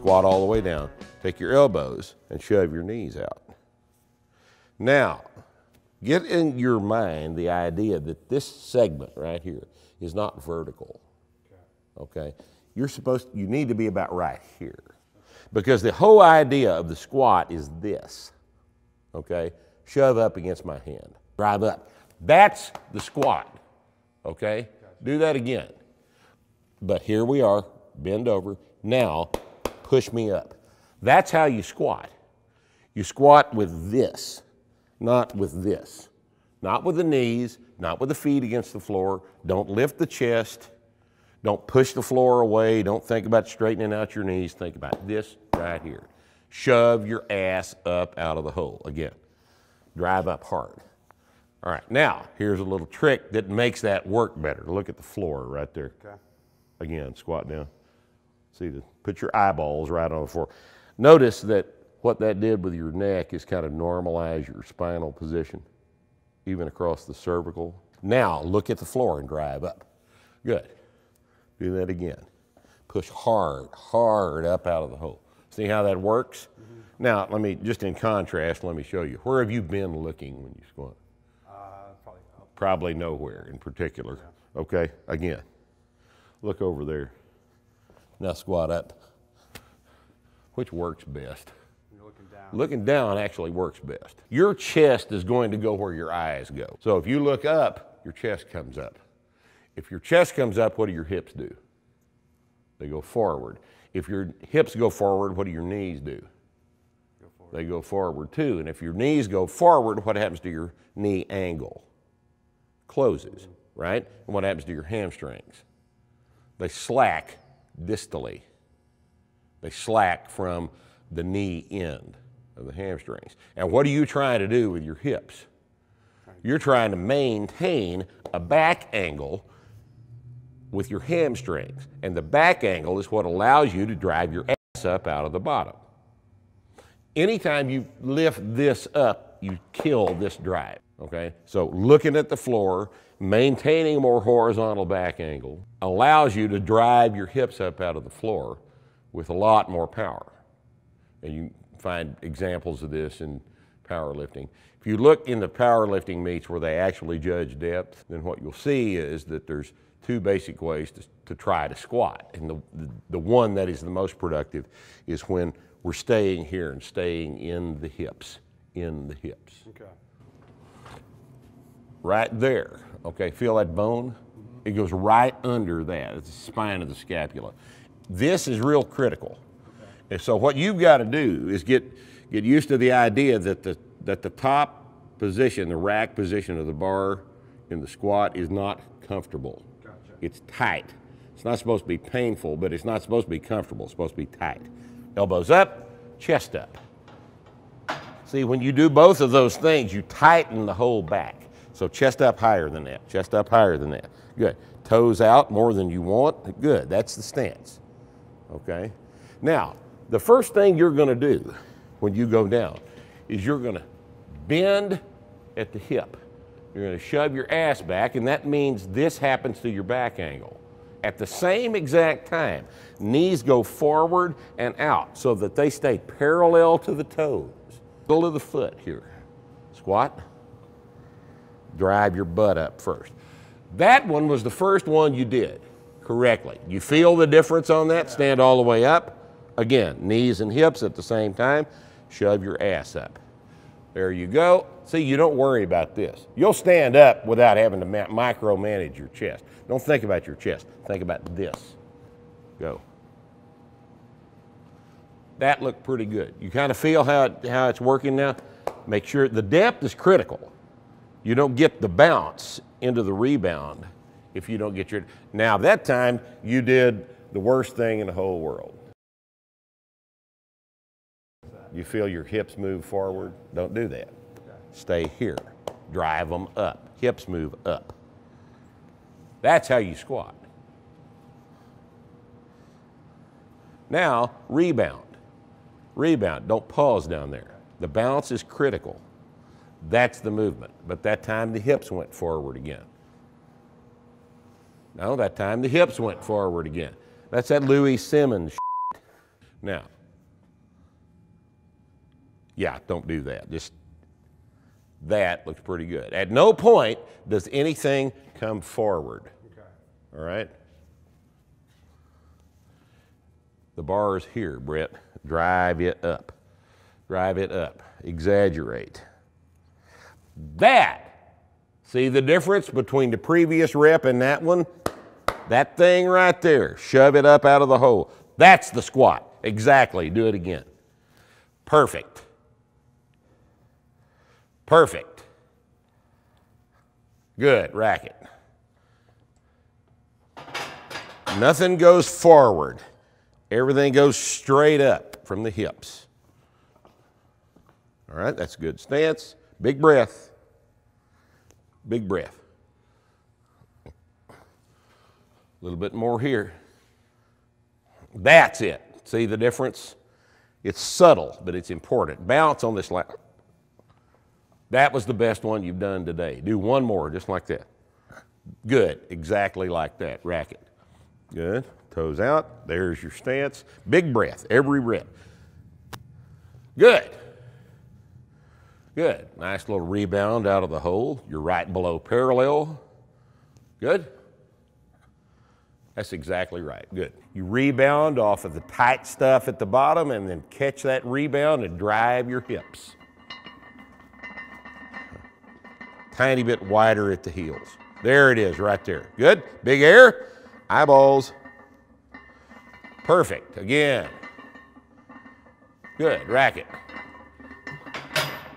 squat all the way down. Take your elbows and shove your knees out. Now, get in your mind the idea that this segment right here is not vertical, okay? You need to be about right here. Because the whole idea of the squat is this, okay? Shove up against my hand, drive up. That's the squat, okay? Do that again. But here we are, bend over. Now, push me up. That's how you squat. You squat with this, not with this. Not with the knees, not with the feet against the floor. Don't lift the chest. Don't push the floor away. Don't think about straightening out your knees. Think about this right here. Shove your ass up out of the hole. Again, drive up hard. All right, now, here's a little trick that makes that work better. Look at the floor right there. Okay. Again, squat down. See, put your eyeballs right on the floor. Notice that what that did with your neck is kind of normalize your spinal position, even across the cervical. Now, look at the floor and drive up. Good. Do that again. Push hard, hard up out of the hole. See how that works? Mm-hmm. Now, just in contrast, let me show you. Where have you been looking when you squat? Probably nowhere in particular. Yeah. Okay, again, look over there. Now squat up. Which works best? You're looking down. Looking down actually works best. Your chest is going to go where your eyes go. So if you look up, your chest comes up. If your chest comes up, what do your hips do? They go forward. If your hips go forward, what do your knees do? They go forward too. And if your knees go forward, what happens to your knee angle? Closes, right? And what happens to your hamstrings? They slack distally. They slack from the knee end of the hamstrings. And what are you trying to do with your hips? You're trying to maintain a back angle with your hamstrings. And the back angle is what allows you to drive your ass up out of the bottom. Anytime you lift this up, you kill this drive, okay? So looking at the floor, maintaining a more horizontal back angle allows you to drive your hips up out of the floor with a lot more power. And you find examples of this in powerlifting. If you look in the powerlifting meets where they actually judge depth, then what you'll see is that there's two basic ways to try to squat. And the one that is the most productive is when we're staying here and staying in the hips, Okay. Right there, okay, feel that bone? Mm-hmm. It goes right under that, it's the spine of the scapula. This is real critical. Okay. And so what you've got to do is get used to the idea that the top position, the rack position of the bar in the squat is not comfortable. Gotcha. It's tight. It's not supposed to be painful, but it's not supposed to be comfortable. It's supposed to be tight. Elbows up, chest up. See, when you do both of those things, you tighten the whole back. So chest up higher than that, chest up higher than that. Good. Toes out more than you want. Good. That's the stance. Okay? Now, the first thing you're going to do when you go down is you're going to bend at the hip. You're going to shove your ass back, and that means this happens to your back angle. At the same exact time, knees go forward and out so that they stay parallel to the toes. Middle of the foot here. Squat. Drive your butt up first. That one was the first one you did correctly. You feel the difference on that? Stand all the way up. Again, knees and hips at the same time. Shove your ass up. There you go. See, you don't worry about this. You'll stand up without having to micromanage your chest. Don't think about your chest. Think about this. Go. That looked pretty good. You kind of feel how it's working now? Make sure the depth is critical. You don't get the bounce into the rebound if you don't get your... Now, that time, you did the worst thing in the whole world. You feel your hips move forward? Don't do that. Stay here. Drive them up. Hips move up. That's how you squat. Now, rebound. Rebound. Don't pause down there. The bounce is critical. That's the movement. But that time the hips went forward again. No, that time the hips went forward again. That's that Louis Simmons shit. Now, yeah, don't do that. Just that looks pretty good. At no point does anything come forward. Okay. All right? The bar is here, Brett. Drive it up. Drive it up. Exaggerate. That, see the difference between the previous rep and that one? That thing right there. Shove it up out of the hole. That's the squat. Exactly. Do it again. Perfect. Perfect. Good. Racket. Nothing goes forward. Everything goes straight up from the hips. All right, that's a good stance. Big breath. Big breath. A little bit more here. That's it. See the difference? It's subtle, but it's important. Bounce on this line. That was the best one you've done today. Do one more, just like that. Good, exactly like that. Racket. Good. Toes out. There's your stance. Big breath, every rep. Good. Good. Nice little rebound out of the hole. You're right below parallel. Good. That's exactly right. Good. You rebound off of the tight stuff at the bottom and then catch that rebound and drive your hips. Tiny bit wider at the heels. There it is right there. Good. Big air. Eyeballs. Perfect. Again. Good. Racket.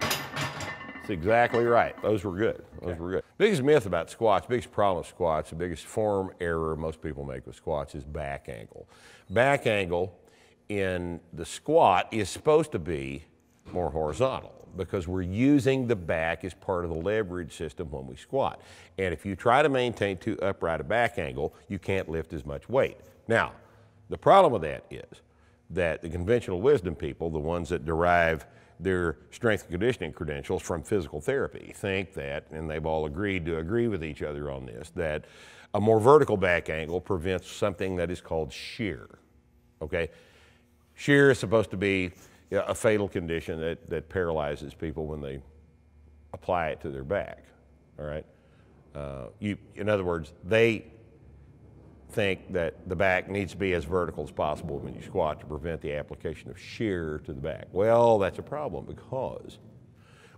That's exactly right. Those were good. Those were good. Biggest myth about squats, biggest problem with squats, the biggest form error most people make with squats is back angle. Back angle in the squat is supposed to be more horizontal because we're using the back as part of the leverage system when we squat. And if you try to maintain too upright a back angle, you can't lift as much weight. Now, the problem with that is that the conventional wisdom people, the ones that derive their strength and conditioning credentials from physical therapy, think that, and they've all agreed to agree with each other on this, that a more vertical back angle prevents something that is called shear, okay? Shear is supposed to be a fatal condition that paralyzes people when they apply it to their back, all right? In other words, they think that the back needs to be as vertical as possible when you squat to prevent the application of shear to the back. Well, that's a problem because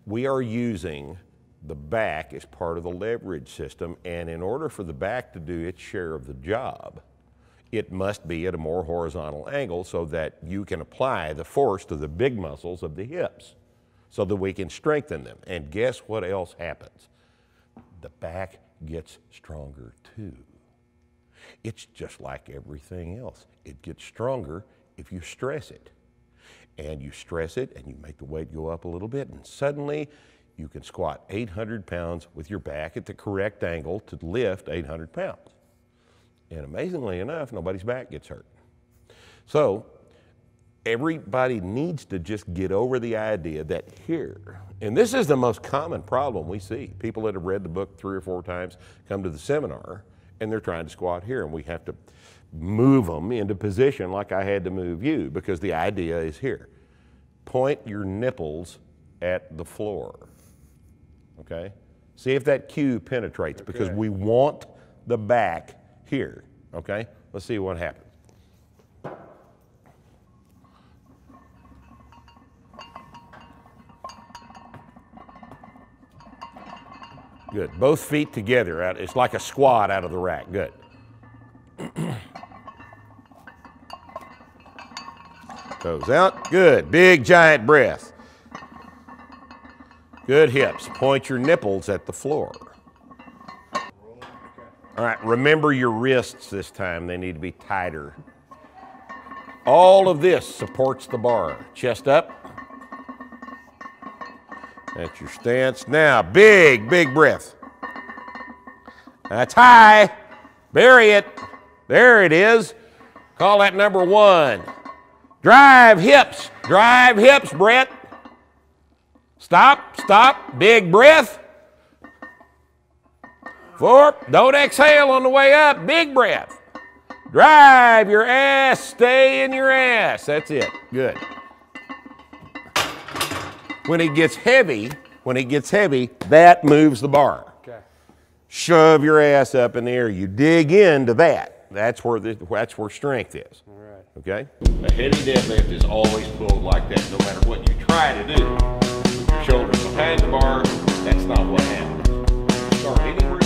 we are using the back as part of the leverage system, and in order for the back to do its share of the job, it must be at a more horizontal angle so that you can apply the force to the big muscles of the hips so that we can strengthen them. And guess what else happens? The back gets stronger too. It's just like everything else. It gets stronger if you stress it. And you stress it and you make the weight go up a little bit, and suddenly you can squat 800 pounds with your back at the correct angle to lift 800 pounds. And amazingly enough, nobody's back gets hurt. So everybody needs to just get over the idea that here, and this is the most common problem we see. People that have read the book 3 or 4 times come to the seminar and they're trying to squat here, and we have to move them into position like I had to move you, because the idea is here. Point your nipples at the floor, okay? See if that cue penetrates, because we want the back here, okay? Let's see what happens. Good. Both feet together. It's like a squat out of the rack. Good. Toes out. Good. Big giant breath. Good hips. Point your nipples at the floor. All right. Remember your wrists this time. They need to be tighter. All of this supports the bar. Chest up. That's your stance. Now, big, big breath. That's high. Bury it. There it is. Call that number 1. Drive hips. Drive hips, Brett. Stop, stop. Big breath. 4. Don't exhale on the way up. Big breath. Drive your ass, stay in your ass. That's it, good. When it gets heavy, that moves the bar. Okay. Shove your ass up in the air. You dig into that. That's where strength is. All right. Okay? A heavy deadlift is always pulled like that, no matter what you try to do. Your shoulders behind the bar, that's not what happens. Start anywhere